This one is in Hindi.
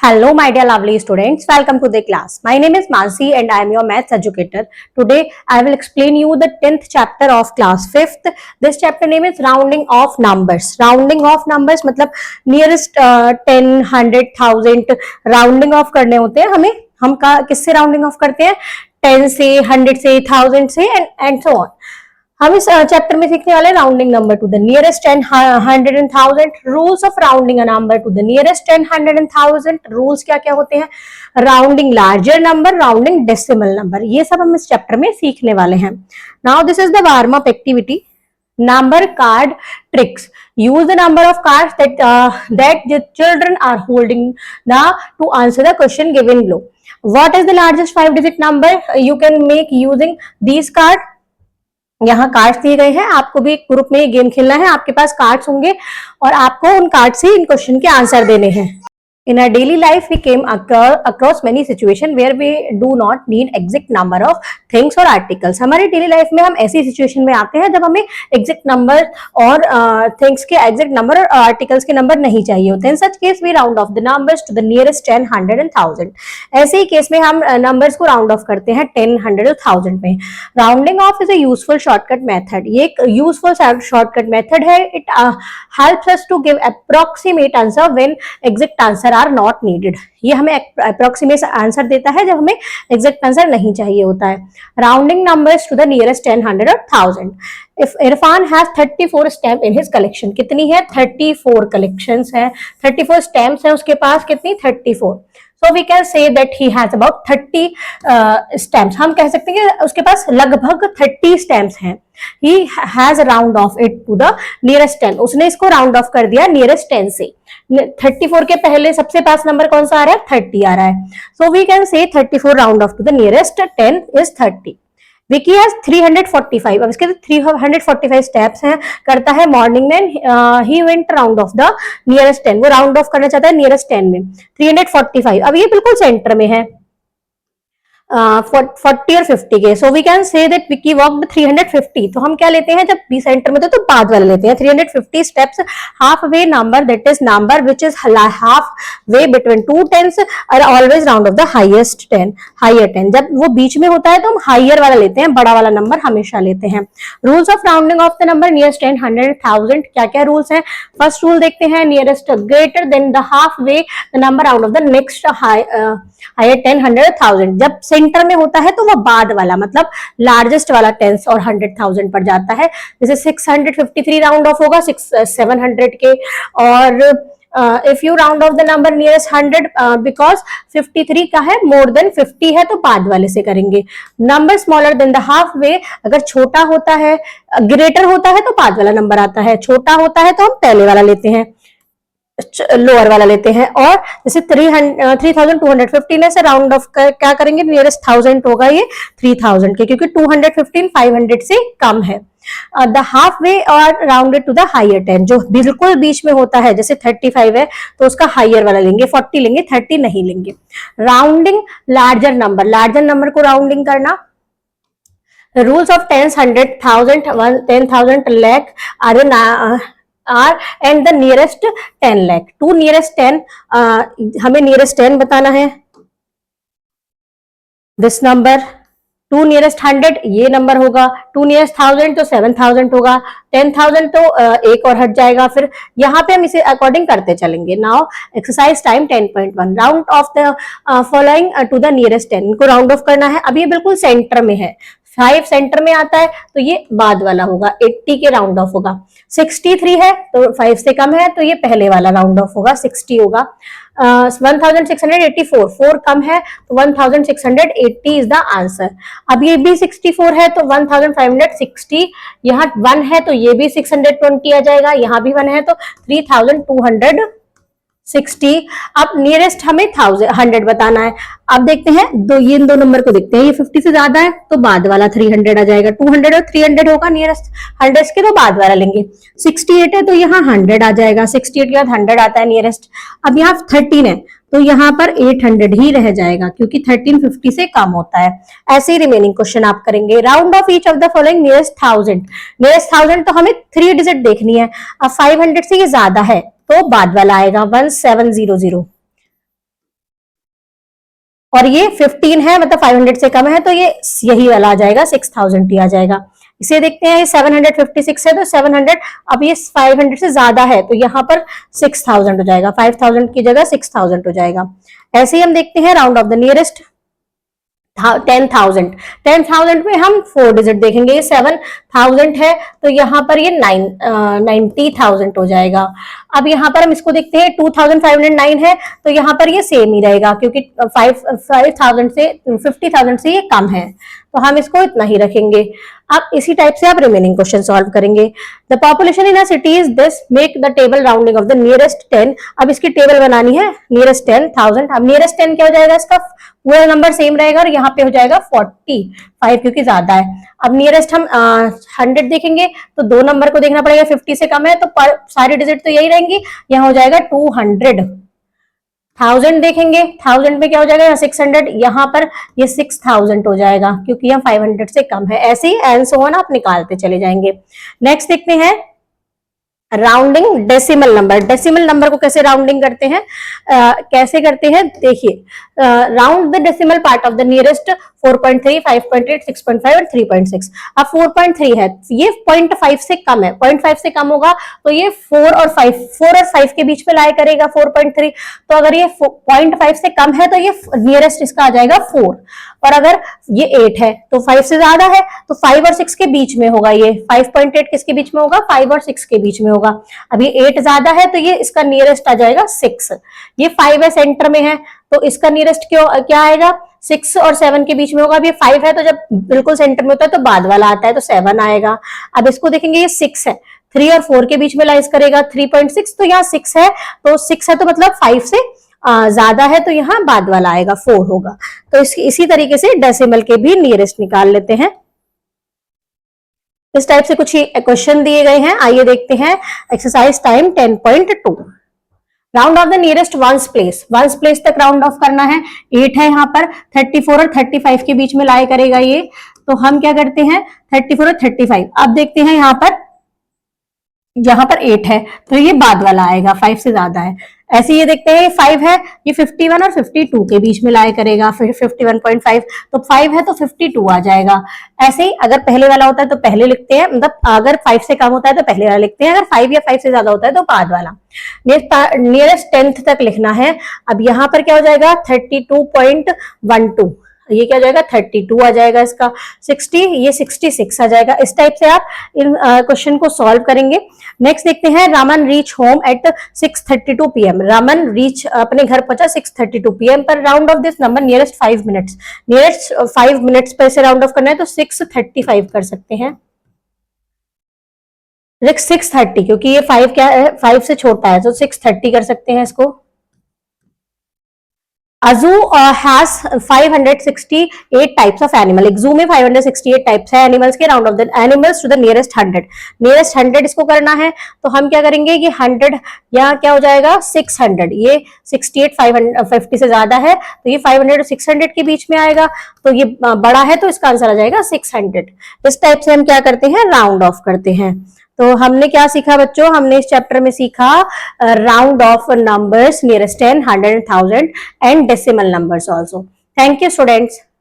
Hello, my dear lovely students. Welcome to the class. My name is Mansi and I am your maths educator. Today, I will explain you the 10th chapter of class 5th. This chapter name is rounding off numbers. Rounding off numbers मतलब nearest 10, 100, 1000 rounding off करने होते हैं हमें. हम किससे rounding off करते हैं? 10 से, 100 से, 1000 से and so on. हम इस चैप्टर में सीखने वाले rounding number two the nearest 10, 100 and 1000. Rules of rounding a number two the nearest 10, 100 and 1000. Rules क्या क्या होते हैं? Rounding larger number, rounding decimal number, ये सब हम इस चैप्टर में सीखने वाले हैं. Now this is the warm up activity. Number card tricks. Use the number of cards that the children are holding to answer the question given below. What is the largest 5-digit number you can make using these cards? यहाँ कार्ड्स दिए गए हैं. आपको भी एक ग्रुप में गेम खेलना है. आपके पास कार्ड्स होंगे और आपको उन कार्ड से इन क्वेश्चन के आंसर देने हैं. In our daily life, we came across many situations where we do not need exact number of things or articles. हमारे daily life में हम ऐसी situation में आते हैं जब हमें exact number और things के exact number और articles के number नहीं चाहिए होते हैं. In such case, we round off the numbers to the nearest 10, 100 and 1000. ऐसे ही केस में हम numbers को round off करते हैं 10, 100 और 1000 में. Rounding off is a useful shortcut method. ये एक useful shortcut method है. It helps us to give approximate answer when exact answer are not needed. ये हमें अप्रोक्सीमेट आंसर देता है जब हमें एग्जैक्ट आंसर नहीं चाहिए होता है. Rounding numbers to the nearest 10, 100 और 1000. If Irfan has 34 stamp in his collection. कितनी है? 34 कलेक्शंस है, 34 स्टैम्प्स है उसके पास. कितनी? 34. So we can say that he has about 30 stamps. हम कह सकते हैं कि उसके पास लगभग 30 stamps हैं. He has round off it to the nearest 10. उसने इसको round off कर दिया nearest 10 से. 34 के पहले सबसे पास नंबर कौन सा आ रहा है? 30 आ रहा है. So we can say 34 round off to the nearest 10 is 30. Vicky has 345. अब इसके 345 स्टेप्स हैं. करता है मॉर्निंग में. He went round off the nearest 10. वो राउंड ऑफ करना चाहता है नियरेस्ट 10 में. 345. अब ये बिल्कुल सेंटर में है 40 और 50 के. So we can say that Vicky walked 350. तो हम क्या लेते हैं जब बी सेंटर में तो बाद वाला लेते हैं. 350 steps. Half way number that is number which is half way between two tens और always round off the highest 10, higher 10. जब वो बीच में होता है तो हम हायर वाला लेते हैं, बड़ा वाला नंबर हमेशा लेते हैं. Rules of rounding off the number nearest 10, 100, 1000. क्या क्या रूल्स हैं? फर्स्ट रूल देखते हैं. Nearest greater than the half way the number out of the next higher 10, 100, 1000. जब सेंटर में होता है तो वो बाद वाला मतलब लार्जेस्ट वाला 10 और 100, 1000 पर जाता है. जैसे 653 राउंड ऑफ होगा 700 के. और if you round off the number nearest 100 because 53 का है, मोर देन 50 है तो बाद वाले से करेंगे. Number smaller than the half वे. अगर छोटा होता है, ग्रेटर होता है तो बाद वाला नंबर आता है. छोटा होता है तो हम पहले वाला लेते हैं, लोअर वाला लेते हैं. और जैसे 3215 से राउंड ऑफ क्या करेंगे? नियरेस्ट 1000 होगा ये 3000 के, क्योंकि 215 500 से कम है. द हाफ वे और राउंडेड टू द हायर 10. जो बिल्कुल बीच में होता है, जैसे 35 है तो उसका हायर वाला लेंगे, 40 लेंगे, 30 नहीं लेंगे. Rounding larger number. Larger number को राउंडिंग करना. Rules of 10, 100, 1000, 10,000, lakh are and the nearest 10 lakh. To nearest 10 हमें नियरेस्ट 10 बताना है. This number. टू नियरेस्ट 100 ये नंबर होगा. टू नियरेस्ट 1000 तो 7000 होगा. 10,000 तो एक और हट जाएगा. फिर यहाँ पे हम इसे अकॉर्डिंग करते चलेंगे. Now exercise time 10.1. Round off the following to the nearest 10. इनको राउंड ऑफ करना है. अब ये बिल्कुल सेंटर में है. 5 सेंटर में आता है तो ये बाद वाला होगा. 80 के राउंड ऑफ होगा. 63 है तो 5 से कम है तो ये पहले वाला राउंड ऑफ होगा, 60 होगा. 1684, 4 कम है तो 1680 इज द आंसर. अब ये भी 64 है तो 1560. यहाँ 1 है तो ये भी 620 आ जाएगा. यहाँ भी 1 है तो 3260. अब नियरेस्ट हमें 100 बताना है. अब देखते हैं इन दो नंबर को देखते हैं. ये 50 से ज्यादा है तो बाद वाला 300 आ जाएगा. 200 और 300 होगा नियरेस्ट 100 के, तो बाद वाला लेंगे. 68 है तो यहाँ 100 आ जाएगा. 68 के बाद 100 आता है नियरेस्ट. अब यहाँ 13 है तो यहाँ पर 800 ही रह जाएगा, क्योंकि 13 50 से कम होता है. ऐसे ही रिमेनिंग क्वेश्चन आप करेंगे. Round of each of the following nearest 1000. Nearest 1000 तो हमें 3 डिजिट देखनी है. अब 500 से ये ज्यादा है तो बाद वाला आएगा 1700. और ये 15 है, मतलब 500 से कम है, तो ये यही वाला आ जाएगा, 6000 ही आ जाएगा। इसे देखते हैं, ये 756 है तो 700, अब ये 500 से ज्यादा है तो यहाँ पर 6000 हो जाएगा, 5000 की जगह 6000 हो जाएगा। ऐसे ही हम देखते हैं राउंड ऑफ द नियरेस्ट 10,000। 10,000 में हम 4 डिजिट देखेंगे, ये 7,000 है तो यहाँ पर ये 90,000 हो जाएगा। अब यहाँ पर हम इसको देखते हैं, 2,509 है तो यहाँ पर ये सेम ही रहेगा, क्योंकि 5,000 से 50,000 से ये कम है, तो हम इसको इतना ही रखेंगे। अब इसी टाइप से आप रिमेनिंग क्वेश्चन सॉल्व करेंगे। The population in a city is this, make the table rounding off the nearest 10। अब इसकी टेबल बनानी है, नियरेस्ट 10,000। अब नियरेस्ट 10 क्या हो जाएगा, इसका पूरा नंबर सेम रहेगा और यहाँ पे हो जाएगा 45 क्योंकि ज्यादा है। अब नियरेस्ट हम 100 देखेंगे तो 2 नंबर को देखना पड़ेगा, 50 से कम है तो सारी डिजिट तो यही रहेंगी, यहाँ हो जाएगा 200। 1000 देखेंगे, 1000 में क्या हो जाएगा, 600, यहाँ पर ये 6000 हो जाएगा क्योंकि यहाँ 500 से कम है। ऐसे ही एंड सो ऑन आप निकालते चले जाएंगे। नेक्स्ट देखते हैं rounding decimal number. Decimal number को कैसे राउंडिंग करते हैं, कैसे करते हैं देखिए, round the decimal part of the nearest 4.3, 5.8, 6.5 और 3.6। अब 4.3 है, ये 0.5 से कम है, 0.5 से कम होगा तो ये 4 और 5 के बीच में लाई करेगा 4.3। तो अगर ये 0.5 से कम है तो ये नियरेस्ट इसका आ जाएगा 4, और अगर ये 8 है तो 5 से ज्यादा है तो 5 और 6 के बीच में होगा। ये 5.8 किसके बीच में होगा, 5 और 6 के बीच में होगा। अब ये 8 ज्यादा है तो ये इसका नियरेस्ट आ जाएगा 6। ये 5 है, सेंटर में है, तो इसका नियरेस्ट क्या आएगा, 6 और 7 के बीच में होगा। अब ये 5 है तो जब बिल्कुल सेंटर में होता है तो बाद वाला आता है तो 7 आएगा। अब इसको देखेंगे, ये 6 है, 3 और 4 के बीच में लाइज करेगा 3.6, तो यहाँ 6 है तो 6 है तो मतलब 5 से ज्यादा है तो यहाँ बाद वाला आएगा 4 होगा। तो इसी तरीके से डेसिमल के भी नियरेस्ट निकाल लेते हैं। इस टाइप से कुछ क्वेश्चन दिए गए हैं, आइए देखते हैं। Exercise time 10.2, round off the nearest ones place. Ones place तक राउंड ऑफ करना है। 8 है यहाँ पर, 34 और 35 के बीच में लाई करेगा ये, तो हम क्या करते हैं 34 और 35। अब देखते हैं यहाँ पर 8 है तो ये बाद वाला आएगा, 5 से ज्यादा है। ऐसे ये देखते हैं 5 है, ये 51 और 52 के बीच में लाया करेगा, फिर 51.5, तो 5 है तो 52 आ जाएगा। ऐसे ही अगर पहले वाला होता है तो पहले लिखते हैं, मतलब अगर 5 से कम होता है तो पहले वाला लिखते हैं, अगर 5 या 5 से ज्यादा होता है तो बाद वाला। नियरेस्ट 10th तक लिखना है। अब यहाँ पर क्या हो जाएगा 32.12, ये क्या हो जाएगा 32 आ जाएगा, इसका 60, ये 66 आ जाएगा। इस टाइप से आप इन क्वेश्चन को सॉल्व करेंगे। नेक्स्ट देखते हैं, Raman reach home at 6:32 PM। Raman reach अपने घर पहुंचा 6:32 PM पर। Round of this number nearest 5 minutes. Nearest 5 minutes पर से राउंड ऑफ करना है तो 6:35 कर सकते हैं, 6:30, क्योंकि ये 5 क्या है, 5 से छोटा है तो 6:30 कर सकते हैं इसको। A zoo has 568 types of animal। एक zoo में 568 टाइप्स है एनिमल्स के। Round off the animals to the nearest 100। Nearest 100 इसको करना है तो हम क्या करेंगे, ये 100 यहाँ क्या हो जाएगा 600, ये 68 550 से ज्यादा है तो ये 500 और 600 के बीच में आएगा, तो ये बड़ा है तो इसका आंसर आ जाएगा 600। इस टाइप से हम क्या करते हैं, राउंड ऑफ करते हैं। तो हमने क्या सीखा बच्चों, हमने इस चैप्टर में सीखा round of numbers nearest 10, 100 and 1000 and decimal numbers also. Thank you students.